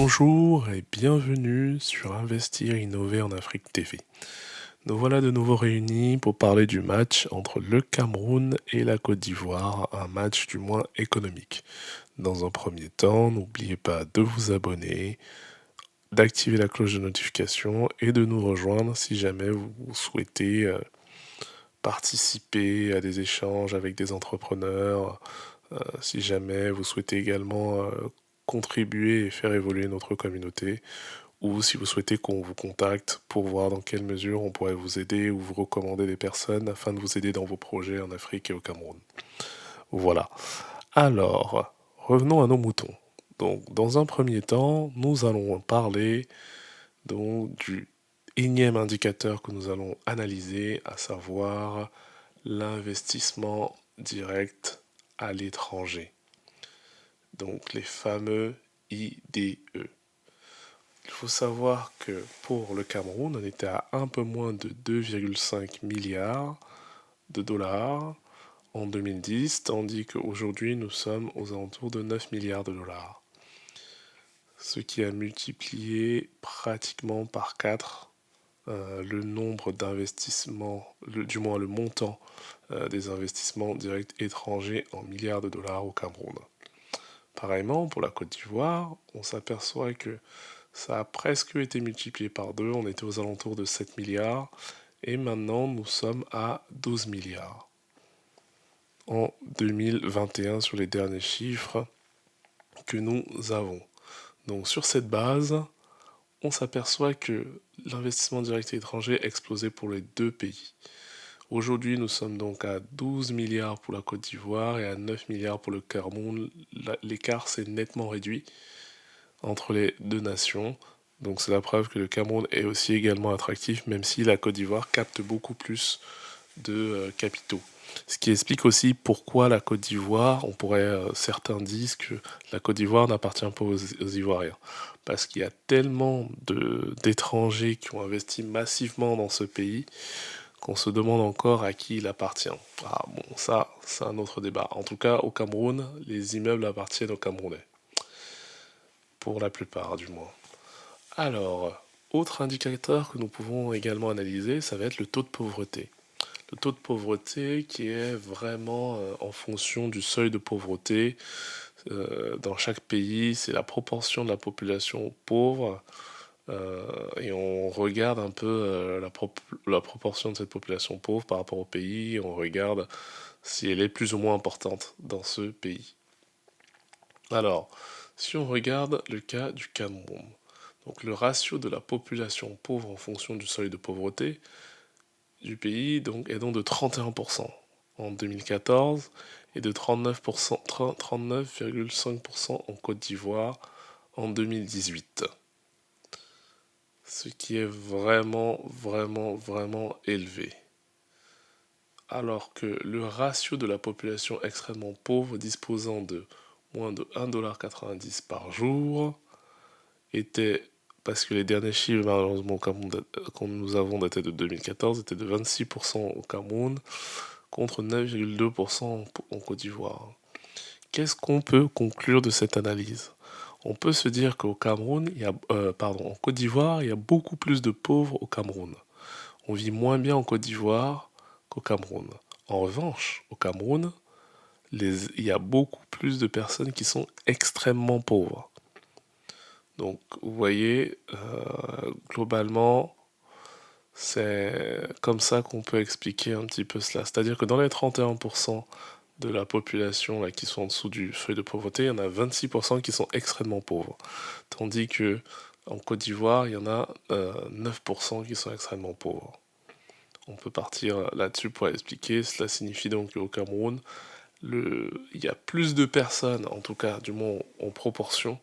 Bonjour et bienvenue sur Investir et Innover en Afrique TV. Nous voilà de nouveau réunis pour parler du match entre le Cameroun et la Côte d'Ivoire, un match du moins économique. Dans un premier temps, n'oubliez pas de vous abonner, d'activer la cloche de notification et de nous rejoindre si jamais vous souhaitez participer à des échanges avec des entrepreneurs, si jamais vous souhaitez également contribuer et faire évoluer notre communauté, ou si vous souhaitez qu'on vous contacte pour voir dans quelle mesure on pourrait vous aider ou vous recommander des personnes afin de vous aider dans vos projets en Afrique et au Cameroun. Voilà. Alors, revenons à nos moutons. Donc, dans un premier temps, nous allons parler donc du énième indicateur que nous allons analyser, à savoir l'investissement direct à l'étranger. Donc, les fameux IDE. Il faut savoir que pour le Cameroun, on était à un peu moins de 2,5 milliards de dollars en 2010, tandis qu'aujourd'hui nous sommes aux alentours de 9 milliards de dollars. Ce qui a multiplié pratiquement par 4 le nombre d'investissements, du moins le montant des investissements directs étrangers en milliards de dollars au Cameroun. Pareillement, pour la Côte d'Ivoire, on s'aperçoit que ça a presque été multiplié par 2, on était aux alentours de 7 milliards, et maintenant nous sommes à 12 milliards. En 2021 sur les derniers chiffres que nous avons. Donc sur cette base, on s'aperçoit que l'investissement direct étranger a explosé pour les deux pays. Aujourd'hui, nous sommes donc à 12 milliards pour la Côte d'Ivoire et à 9 milliards pour le Cameroun. L'écart s'est nettement réduit entre les deux nations. Donc c'est la preuve que le Cameroun est aussi également attractif, même si la Côte d'Ivoire capte beaucoup plus de capitaux. Ce qui explique aussi pourquoi la Côte d'Ivoire, certains disent que la Côte d'Ivoire n'appartient pas aux Ivoiriens. Parce qu'il y a tellement d'étrangers qui ont investi massivement dans ce pays qu'on se demande encore à qui il appartient. Ah bon, ça, c'est un autre débat. En tout cas, au Cameroun, les immeubles appartiennent aux Camerounais. Pour la plupart, du moins. Alors, autre indicateur que nous pouvons également analyser, ça va être le taux de pauvreté. Le taux de pauvreté qui est vraiment en fonction du seuil de pauvreté. Dans chaque pays, c'est la proportion de la population pauvre. Et on regarde un peu la proportion de cette population pauvre par rapport au pays. On regarde si elle est plus ou moins importante dans ce pays. Alors, si on regarde le cas du Cameroun, donc le ratio de la population pauvre en fonction du seuil de pauvreté du pays est donc de 31% en 2014 et de 39,5% en Côte d'Ivoire en 2018. Ce qui est vraiment, vraiment, vraiment élevé. Alors que le ratio de la population extrêmement pauvre disposant de moins de 1,90$ par jour était, parce que les derniers chiffres malheureusement que nous avons datés de 2014, étaient de 26% au Cameroun contre 9,2% en Côte d'Ivoire. Qu'est-ce qu'on peut conclure de cette analyse? On peut se dire qu'au Cameroun, en Côte d'Ivoire, il y a beaucoup plus de pauvres au Cameroun. On vit moins bien en Côte d'Ivoire qu'au Cameroun. En revanche, au Cameroun, il y a beaucoup plus de personnes qui sont extrêmement pauvres. Donc, vous voyez, globalement, c'est comme ça qu'on peut expliquer un petit peu cela. C'est-à-dire que dans les 31% de la population là, qui sont en dessous du seuil de pauvreté, il y en a 26% qui sont extrêmement pauvres. Tandis que en Côte d'Ivoire, il y en a 9% qui sont extrêmement pauvres. On peut partir là-dessus pour expliquer. Cela signifie donc qu'au Cameroun, il y a plus de personnes, en tout cas du moins en proportion,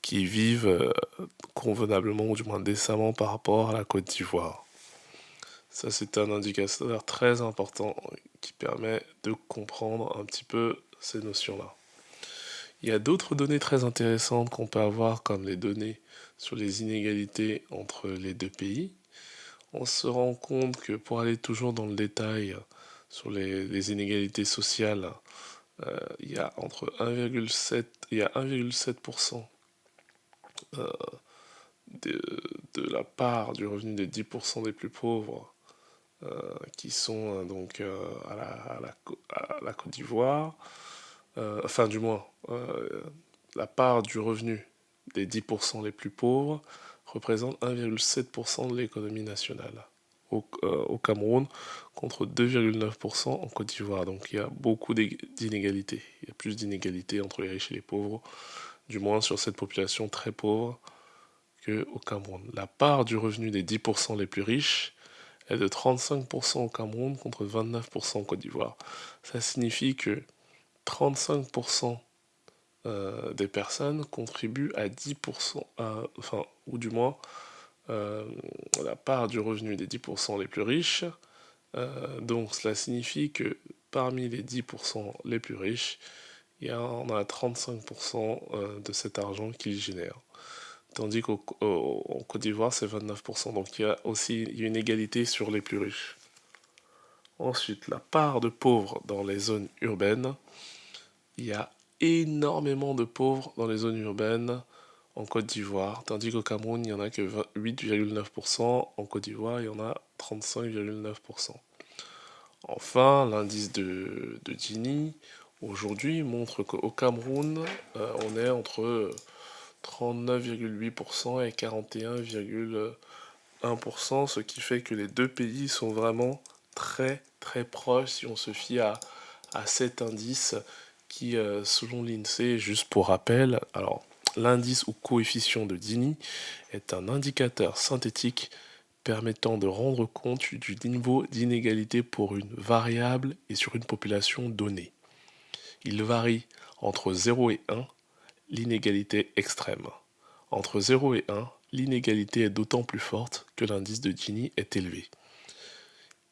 qui vivent convenablement ou du moins décemment par rapport à la Côte d'Ivoire. Ça, c'est un indicateur très important qui permet de comprendre un petit peu ces notions-là. Il y a d'autres données très intéressantes qu'on peut avoir, comme les données sur les inégalités entre les deux pays. On se rend compte que pour aller toujours dans le détail sur les inégalités sociales, il y a entre 1,7% euh, de, de la part du revenu des 10% des plus pauvres qui sont donc à la Côte d'Ivoire, enfin du moins, la part du revenu des 10% les plus pauvres représente 1,7% de l'économie nationale au Cameroun contre 2,9% en Côte d'Ivoire. Donc il y a beaucoup d'inégalités. Il y a plus d'inégalités entre les riches et les pauvres, du moins sur cette population très pauvre qu'au Cameroun. La part du revenu des 10% les plus riches est de 35% au Cameroun contre 29% en Côte d'Ivoire. Ça signifie que 35% des personnes contribuent à 10%, enfin, ou du moins euh, la part du revenu des 10% les plus riches. Donc cela signifie que parmi les 10% les plus riches, on a 35% de cet argent qu'ils génèrent. Tandis qu'en Côte d'Ivoire, c'est 29%. Donc il y a aussi une égalité sur les plus riches. Ensuite, la part de pauvres dans les zones urbaines. Il y a énormément de pauvres dans les zones urbaines en Côte d'Ivoire, tandis qu'au Cameroun, il n'y en a que 8,9%, en Côte d'Ivoire, il y en a 35,9%. Enfin, l'indice de Gini, aujourd'hui, montre qu'au Cameroun, on est entre 39,8% et 41,1%, ce qui fait que les deux pays sont vraiment très très proches si on se fie à cet indice qui, selon l'INSEE, juste pour rappel, alors l'indice ou coefficient de Gini est un indicateur synthétique permettant de rendre compte du niveau d'inégalité pour une variable et sur une population donnée. Il varie entre 0 et 1, l'inégalité extrême. Entre 0 et 1, l'inégalité est d'autant plus forte que l'indice de Gini est élevé.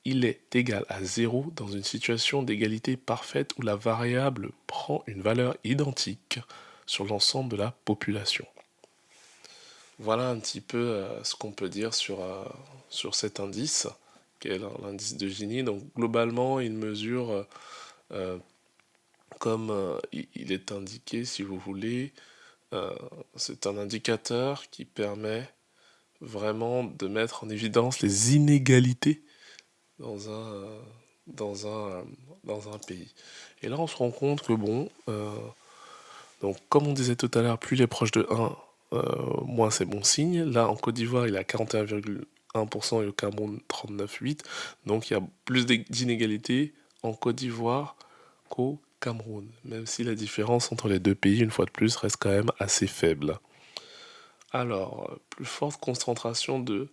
Il est égal à 0 dans une situation d'égalité parfaite où la variable prend une valeur identique sur l'ensemble de la population. Voilà un petit peu ce qu'on peut dire sur cet indice, qui est l'indice de Gini. Donc globalement, il mesure, euh, comme il est indiqué, si vous voulez, euh, c'est un indicateur qui permet vraiment de mettre en évidence les inégalités dans dans un, dans un pays. Et là, on se rend compte que, bon, donc comme on disait tout à l'heure, plus il est proche de 1, moins c'est bon signe. Là, en Côte d'Ivoire, il est à 41,1% et au Cameroun 39,8%. Donc il y a plus d'inégalités en Côte d'Ivoire qu'au Cameroun, même si la différence entre les deux pays, une fois de plus, reste quand même assez faible. Alors, plus forte concentration de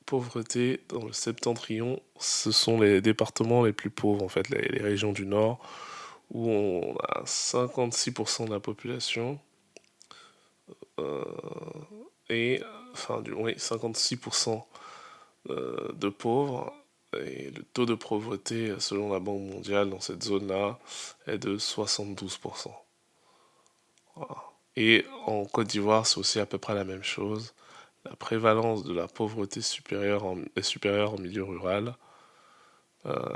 pauvreté dans le septentrion, ce sont les départements les plus pauvres, en fait, les régions du Nord, où on a 56% de la population, euh, et, enfin, oui, 56% de pauvres, et le taux de pauvreté, selon la Banque mondiale, dans cette zone-là, est de 72%. Voilà. Et en Côte d'Ivoire, c'est aussi à peu près la même chose. La prévalence de la pauvreté est supérieure en milieu rural.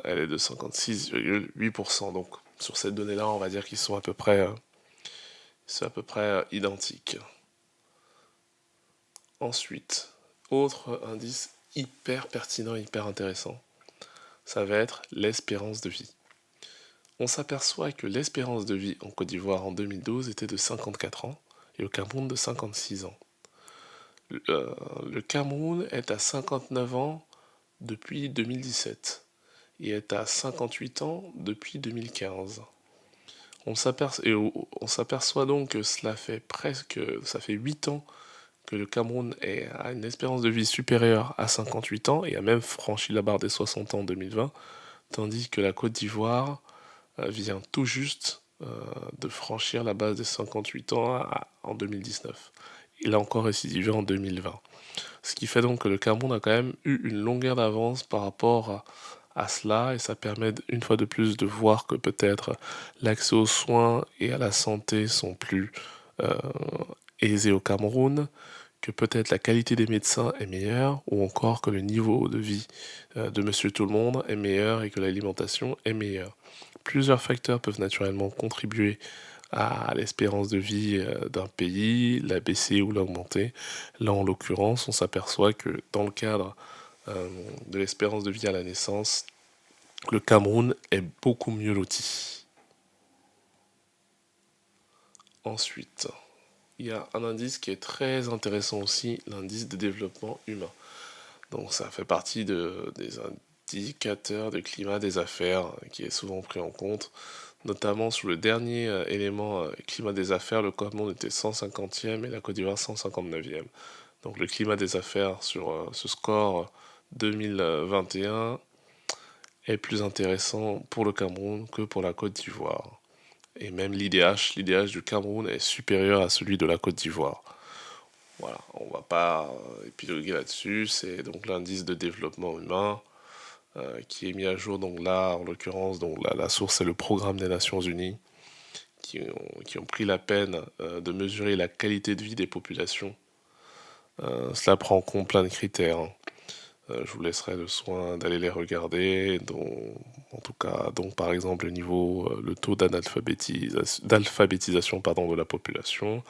Elle est de 56,8%. Donc sur ces données-là, on va dire qu'ils sont à peu près identiques. Ensuite, autre indice hyper pertinent, hyper intéressant, ça va être l'espérance de vie. On s'aperçoit que l'espérance de vie en Côte d'Ivoire en 2012 était de 54 ans et au Cameroun de 56 ans. Le Cameroun est à 59 ans depuis 2017 et est à 58 ans depuis 2015. On s'aperçoit donc que ça fait 8 ans que le Cameroun a une espérance de vie supérieure à 58 ans et a même franchi la barre des 60 ans en 2020, tandis que la Côte d'Ivoire vient tout juste de franchir la base des 58 ans en 2019. Il a encore récidivé en 2020. Ce qui fait donc que le Cameroun a quand même eu une longueur d'avance par rapport à cela et ça permet une fois de plus de voir que peut-être l'accès aux soins et à la santé sont plus euh, aisés au Cameroun, que peut-être la qualité des médecins est meilleure ou encore que le niveau de vie de monsieur tout le monde est meilleur et que l'alimentation est meilleure. Plusieurs facteurs peuvent naturellement contribuer à l'espérance de vie d'un pays, la baisser ou l'augmenter. Là, en l'occurrence, on s'aperçoit que dans le cadre euh, de l'espérance de vie à la naissance, le Cameroun est beaucoup mieux loti. Ensuite, il y a un indice qui est très intéressant aussi, l'indice de développement humain. Donc ça fait partie des indicateurs de climat des affaires qui est souvent pris en compte. Notamment sur le dernier élément climat des affaires, le Cameroun était 150e et la Côte d'Ivoire 159e. Donc le climat des affaires sur ce score 2021 est plus intéressant pour le Cameroun que pour la Côte d'Ivoire. Et même l'IDH du Cameroun est supérieur à celui de la Côte d'Ivoire. Voilà, on va pas épiloguer là-dessus. C'est donc l'indice de développement humain qui est mis à jour. Donc là, en l'occurrence, donc la source est le Programme des Nations Unies qui ont pris la peine de mesurer la qualité de vie des populations. Cela prend en compte plein de critères, hein. Je vous laisserai le soin d'aller les regarder, dont, en tout cas, donc par exemple le niveau, le taux d'alphabétisation de la population,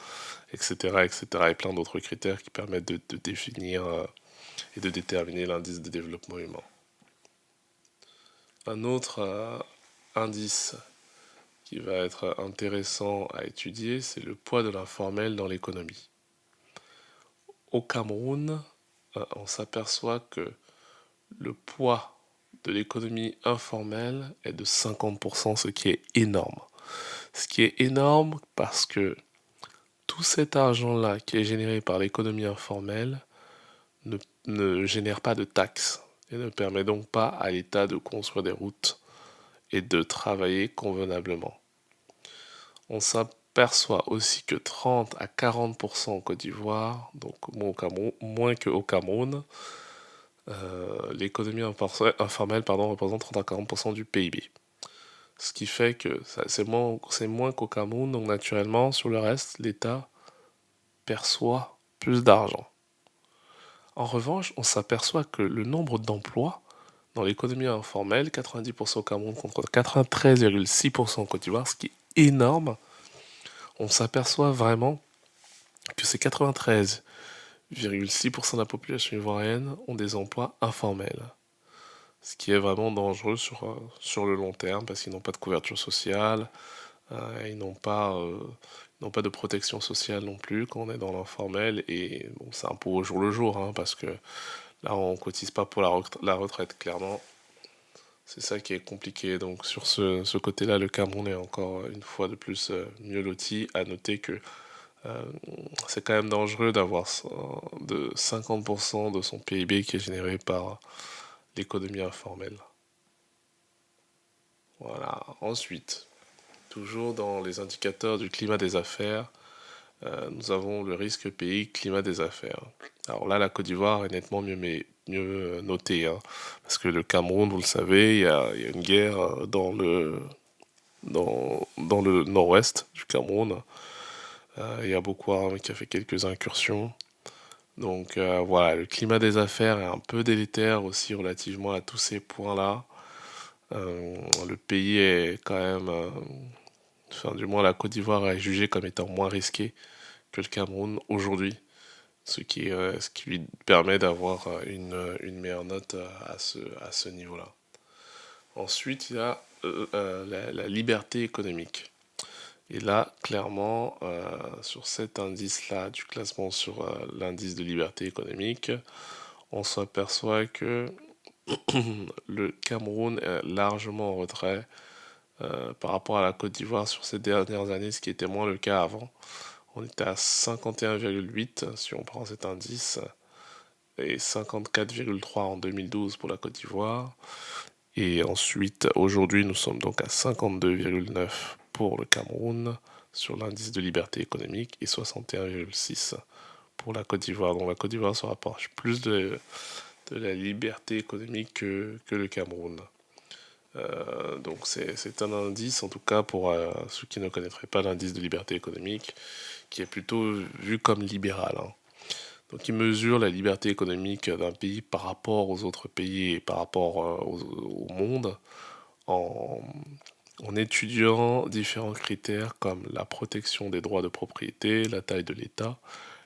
etc., etc., et plein d'autres critères qui permettent de définir et de déterminer l'indice de développement humain. Un autre indice qui va être intéressant à étudier, c'est le poids de l'informel dans l'économie. Au Cameroun, on s'aperçoit que le poids de l'économie informelle est de 50%, ce qui est énorme. Ce qui est énorme parce que tout cet argent-là qui est généré par l'économie informelle ne génère pas de taxes et ne permet donc pas à l'État de construire des routes et de travailler convenablement. On s'aperçoit aussi que 30 à 40% en Côte d'Ivoire, donc moins qu'au Cameroun, l'économie informelle représente 30 à 40% du PIB. Ce qui fait que c'est moins qu'au Cameroun, donc naturellement, sur le reste, l'État perçoit plus d'argent. En revanche, on s'aperçoit que le nombre d'emplois dans l'économie informelle, 90% au Cameroun contre 93,6% en Côte d'Ivoire, ce qui est énorme, on s'aperçoit vraiment que ces 93,6% de la population ivoirienne ont des emplois informels. Ce qui est vraiment dangereux sur le long terme parce qu'ils n'ont pas de couverture sociale, ils n'ont pas de protection sociale non plus quand on est dans l'informel et bon, c'est un peu au jour le jour hein, parce que là on cotise pas pour la retraite clairement. C'est ça qui est compliqué. Donc sur ce côté-là, le Cameroun est encore une fois de plus mieux loti. À noter que euh, c'est quand même dangereux d'avoir de 50% de son PIB qui est généré par l'économie informelle. Voilà. Ensuite, toujours dans les indicateurs du climat des affaires, nous avons le risque pays climat des affaires. Alors là, la Côte d'Ivoire est nettement mieux notée, hein, parce que le Cameroun, vous le savez, il y a une guerre dans le nord-ouest du Cameroun. Il y a Boko Haram qui a fait quelques incursions. Donc voilà, le climat des affaires est un peu délétère aussi relativement à tous ces points-là. Le pays est quand même, enfin du moins la Côte d'Ivoire est jugée comme étant moins risquée que le Cameroun aujourd'hui, ce qui lui permet d'avoir une meilleure note à ce niveau-là. Ensuite, il y a la liberté économique. Et là, clairement, sur cet indice-là du classement sur l'indice de liberté économique, on s'aperçoit que le Cameroun est largement en retrait par rapport à la Côte d'Ivoire sur ces dernières années, ce qui était moins le cas avant. On était à 51,8 si on prend cet indice et 54,3 en 2012 pour la Côte d'Ivoire. Et ensuite, aujourd'hui, nous sommes donc à 52,9 pour le Cameroun sur l'indice de liberté économique et 61,6 pour la Côte d'Ivoire. Donc la Côte d'Ivoire se rapproche plus de la liberté économique que le Cameroun. Donc c'est un indice, en tout cas pour ceux qui ne connaîtraient pas l'indice de liberté économique, qui est plutôt vu comme libéral, hein. Donc il mesure la liberté économique d'un pays par rapport aux autres pays et par rapport au monde en, en étudiant différents critères comme la protection des droits de propriété, la taille de l'État,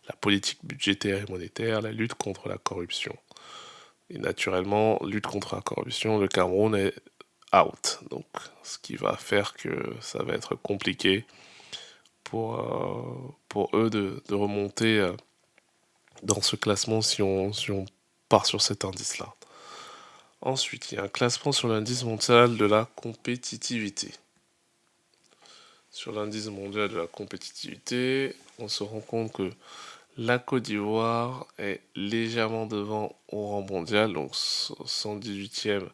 la politique budgétaire et monétaire, la lutte contre la corruption. Et naturellement, lutte contre la corruption, le Cameroun est out. Donc, ce qui va faire que ça va être compliqué pour eux de remonter dans ce classement si on part sur cet indice-là. Ensuite, il y a un classement sur l'indice mondial de la compétitivité. Sur l'indice mondial de la compétitivité, on se rend compte que la Côte d'Ivoire est légèrement devant au rang mondial, donc 118e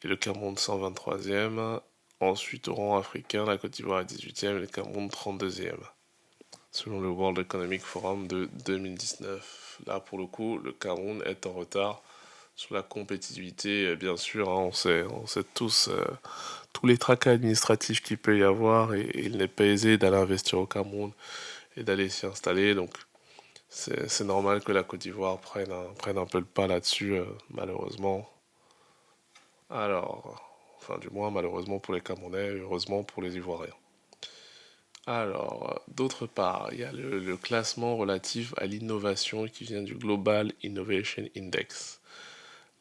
et le Cameroun 123e. Ensuite, au rang africain, la Côte d'Ivoire est 18e et le Cameroun 32e, selon le World Economic Forum de 2019. Là, pour le coup, le Cameroun est en retard sur la compétitivité. Bien sûr, hein, on sait tous tous les tracas administratifs qu'il peut y avoir et il n'est pas aisé d'aller investir au Cameroun et d'aller s'y installer. Donc, c'est normal que la Côte d'Ivoire prenne un peu le pas là-dessus, malheureusement. Alors, enfin, du moins, malheureusement pour les Camerounais, heureusement pour les Ivoiriens. Alors, d'autre part, il y a le classement relatif à l'innovation qui vient du Global Innovation Index.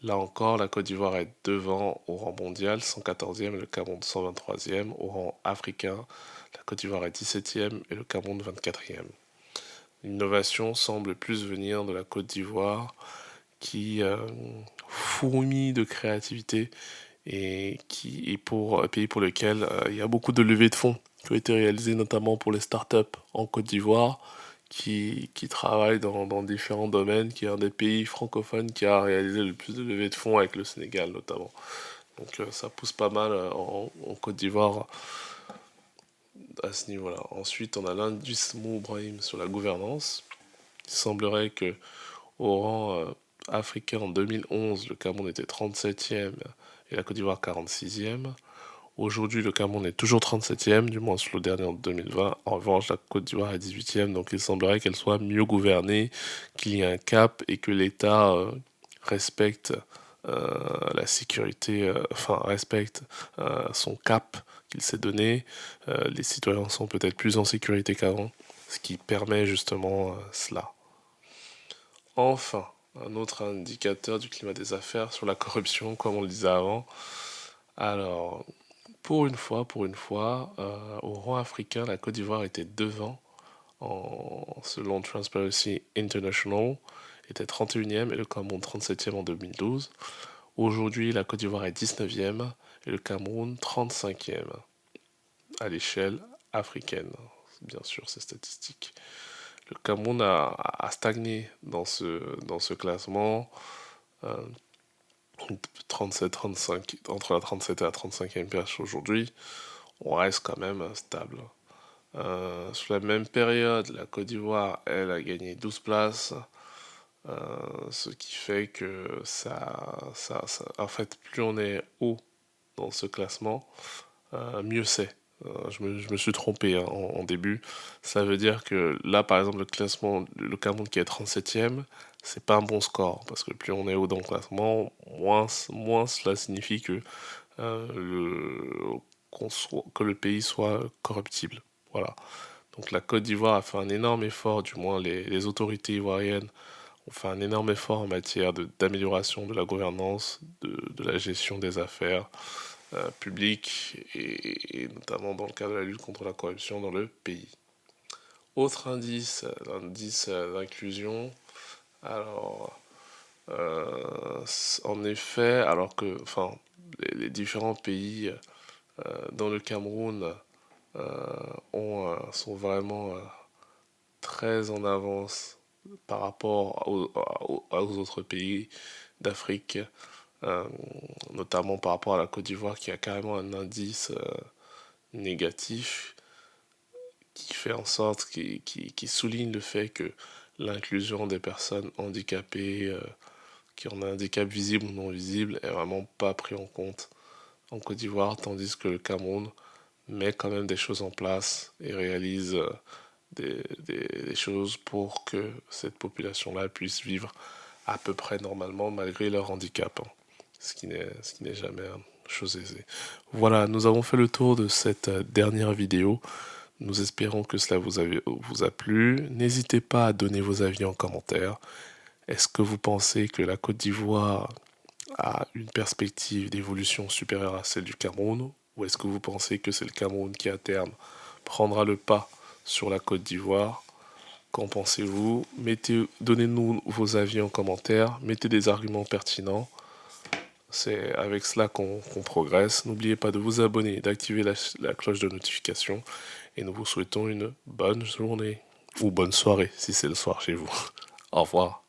Là encore, la Côte d'Ivoire est devant au rang mondial, 114e, et le Cameroun 123e. Au rang africain, la Côte d'Ivoire est 17e et le Cameroun 24e. L'innovation semble plus venir de la Côte d'Ivoire qui fourmille de créativité et qui est pour un pays pour lequel il y a beaucoup de levées de fonds qui ont été réalisées notamment pour les startups en Côte d'Ivoire qui travaillent dans différents domaines, qui est un des pays francophones qui a réalisé le plus de levées de fonds avec le Sénégal notamment. Donc ça pousse pas mal en Côte d'Ivoire à ce niveau-là. Ensuite, on a l'indice Moubrahim sur la gouvernance. Il semblerait que au rang africain en 2011, le Cameroun était 37e et la Côte d'Ivoire 46e. Aujourd'hui, le Cameroun est toujours 37e, du moins sur le dernier en 2020. En revanche, la Côte d'Ivoire est 18e, donc il semblerait qu'elle soit mieux gouvernée, qu'il y ait un cap et que l'État respecte la sécurité, enfin respecte son cap qu'il s'est donné. Les citoyens sont peut-être plus en sécurité qu'avant, ce qui permet justement cela. Enfin, un autre indicateur du climat des affaires sur la corruption, comme on le disait avant. Alors, pour une fois, au rang africain, la Côte d'Ivoire était devant, selon Transparency International, était 31e et le Cameroun 37e en 2012. Aujourd'hui, la Côte d'Ivoire est 19e et le Cameroun 35e à l'échelle africaine. Bien sûr, ces statistiques. Le Cameroun a stagné dans ce classement. Euh, 37-35, entre la 37 et la 35e place aujourd'hui, on reste quand même stable. Sur la même période, la Côte d'Ivoire, elle, a gagné 12 places, ce qui fait que en fait, plus on est haut dans ce classement, mieux c'est. Je me suis trompé hein, en début. Ça veut dire que là, par exemple, le classement, le Cameroun qui est 37e, c'est pas un bon score. Parce que plus on est haut dans le classement, moins cela signifie que, que le pays soit corruptible. Voilà. Donc la Côte d'Ivoire a fait un énorme effort, du moins les autorités ivoiriennes ont fait un énorme effort en matière d'amélioration de la gouvernance, de la gestion des affaires publiques et notamment dans le cadre de la lutte contre la corruption dans le pays. Autre indice, l'indice d'inclusion. Alors, en effet, alors que enfin, les différents pays dans le Cameroun sont vraiment très en avance par rapport aux autres pays d'Afrique, euh, notamment par rapport à la Côte d'Ivoire qui a carrément un indice négatif qui fait en sorte, qui souligne le fait que l'inclusion des personnes handicapées, qui ont un handicap visible ou non visible, est vraiment pas pris en compte en Côte d'Ivoire, tandis que le Cameroun met quand même des choses en place et réalise des choses pour que cette population-là puisse vivre à peu près normalement malgré leur handicap. Hein. Ce qui n'est jamais chose aisée. Voilà, nous avons fait le tour de cette dernière vidéo. Nous espérons que cela vous a plu. N'hésitez pas à donner vos avis en commentaire. Est-ce que vous pensez que la Côte d'Ivoire a une perspective d'évolution supérieure à celle du Cameroun? Ou est-ce que vous pensez que c'est le Cameroun qui, à terme, prendra le pas sur la Côte d'Ivoire? Qu'en pensez-vous? Donnez-nous vos avis en commentaire. Mettez des arguments pertinents. C'est avec cela qu'on progresse. N'oubliez pas de vous abonner et d'activer la cloche de notification. Et nous vous souhaitons une bonne journée. Ou bonne soirée si c'est le soir chez vous. Au revoir.